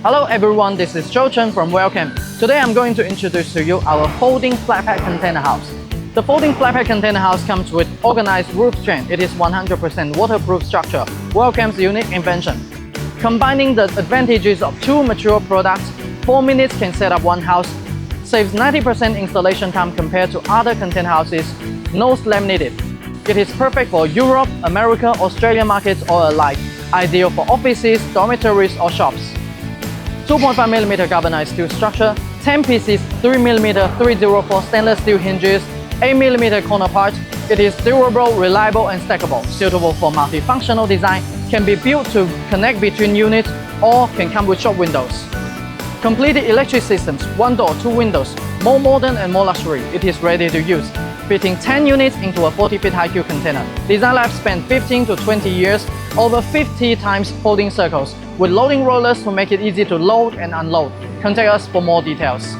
Hello everyone, this is Joe Chen from WellCamp. Today I'm going to introduce to you our folding flatbed container house. The folding flatbed container house comes with organized roof strength. It is 100% waterproof structure, WellCamp's unique invention. Combining the advantages of two mature products, 4 minutes can set up one house, saves 90% installation time compared to other container houses, no slab needed. It is perfect for Europe, America, Australia markets all alike, ideal for offices, dormitories or shops. 2.5mm galvanized steel structure, 10 pieces 3mm 304 stainless steel hinges, 8mm corner part. It is durable, reliable and stackable, suitable for multifunctional design, can be built to connect between units or can come with shop windows. Completed electric systems, 1 door, 2 windows, more modern and more luxury. It is ready to use, fitting 10 units into a 40-feet high-cube container. Design lifespan 15 to 20 years, over 50 times folding circles, with loading rollers to make it easy to load and unload. Contact us for more details.